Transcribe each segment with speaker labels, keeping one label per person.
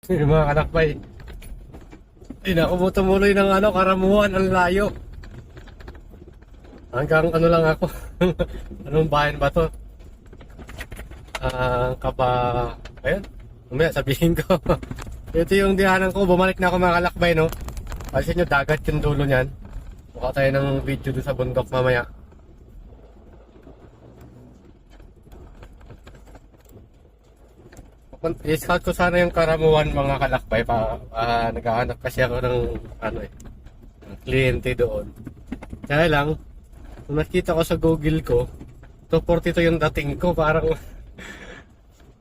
Speaker 1: Yung mga kalakbay. Hindi na ako tumuloy ng Karamuan, ang layo. Hanggang ano lang ako. Anong bayan ba to? Ayun. Mamaya sabihin ko. Ito yung dihanan ko. Bumalik na ako mga kalakbay, no? Kasi nyo, dagat yung dulo niyan. Mukha tayo ng video doon sa bundok mamaya. I-scout ko sana yung Karamuan mga kalakbay. Naghahanap kasi ako ng ng kliyente doon. Kaya lang, nung nakita ko sa Google ko, 242 yung dating ko. Parang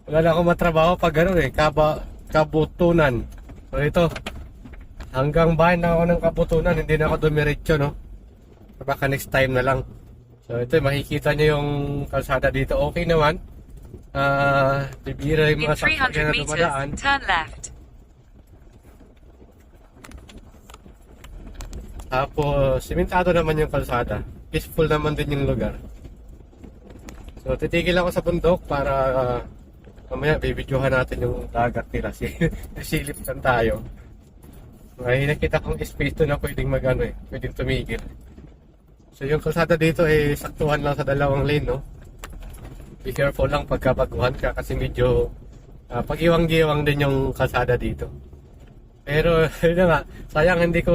Speaker 1: wala na akong matrabaho pag Kabutunan. So ito, hanggang bahay na ako ng Kabutunan, hindi na ako dumiretso, no? Baka next time na lang. So ito, makikita nyo yung kalsada dito. Okay naman. Bibira yung
Speaker 2: In
Speaker 1: mga sasakyan
Speaker 2: 300
Speaker 1: na dumadaan.
Speaker 2: meters, turn left.
Speaker 1: Tapos, simentado naman yung kalsada. Peaceful naman din yung lugar. So, titigil ako sa bundok para mamaya bibidyohan natin yung dagat nila. Silip lang tayo. May nakita kong space doon na pwedeng pwedeng tumigil. So, yung kalsada dito ay saktuhan lang sa dalawang lane, no? Be careful lang pagkabaguhan ka kasi medyo pag-iwang-giwang din yung kalsada dito. Pero yun na nga, sayang hindi ko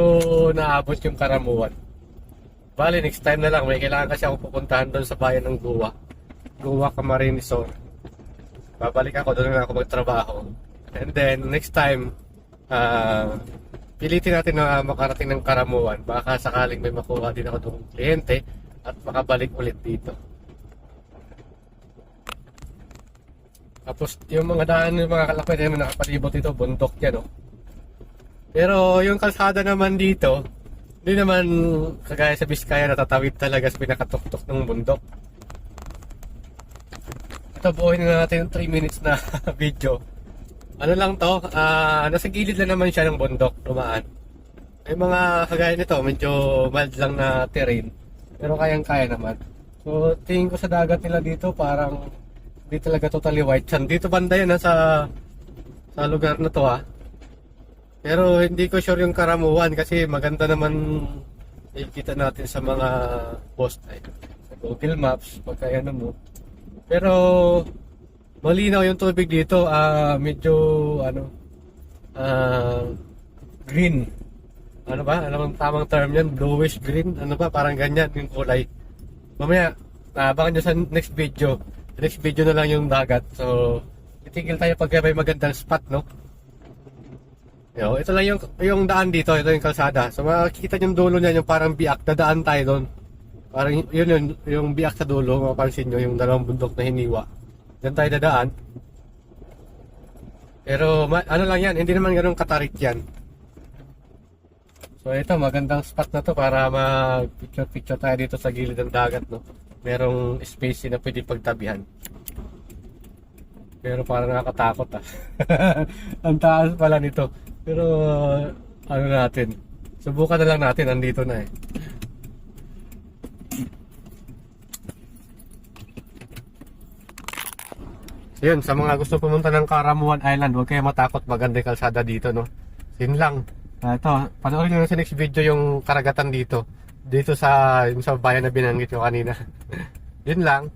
Speaker 1: naabot yung Karamuan. Bali, next time na lang. May kailangan kasi ako pupuntahan doon sa bayan ng Guwa. Guwa, Camarines Sur. Babalik ako, doon na ako magtrabaho. And then, next time, pilitin natin na makarating ng Karamuan. Baka sakaling may makuha din ako doon kliyente at makabalik ulit dito. Tapos, yung mga daan ng mga kalakbay na nakapalibot dito, bundok yan, no? Pero yung kalsada naman dito, hindi naman kagaya sa Biskaya natatawid talaga sa pinakatuktok ng bundok. Ito, buuin na natin yung 3 minutes na video. Ano lang to, nasa gilid lang naman siya ng bundok, lumaan. May mga kagaya nito, medyo mild lang na terrain, pero kayang-kaya naman. So, tingin ko sa dagat nila dito, parang hindi talaga totally white sand. Dito banda yan sa lugar na to, Pero hindi ko sure yung Karamuan kasi maganda naman ikita natin sa mga post sa Google Maps pagka mo. Pero malinaw yung tubig dito, medyo green. Ano ba? Ano ang tamang term yan? Bluish green? Ano ba? Parang ganyan yung kulay. Mamaya, abangan nyo sa next video. Next video na lang yung dagat. So, titigil tayo pag may magandang spot, no? Ito lang yung daan dito. Ito yung kalsada. So, makikita yung dulo niya, yung parang biak. Dadaan tayo doon. Parang yun, yung biak sa dulo. Mapapansin nyo yung dalawang bundok na hiniwa. Diyan tayo dadaan. Pero, ano lang yan. Hindi naman ganun katarik yan. So, ito, magandang spot na to para mag-picture-picture tayo dito sa gilid ng dagat, no? Merong space na pwede pagtabihan. Pero parang nakakatakot, Ang taas pala nito. Pero ano natin, subukan na lang natin, andito na Yun, sa mga gusto pumunta ng Karamuan Island, huwag kayo matakot, maganda yung kalsada dito, no? Yun lang. Ito, panoorin nyo sa next video yung karagatan dito. Dito sa bayan na binanggit ko kanina. Yun lang.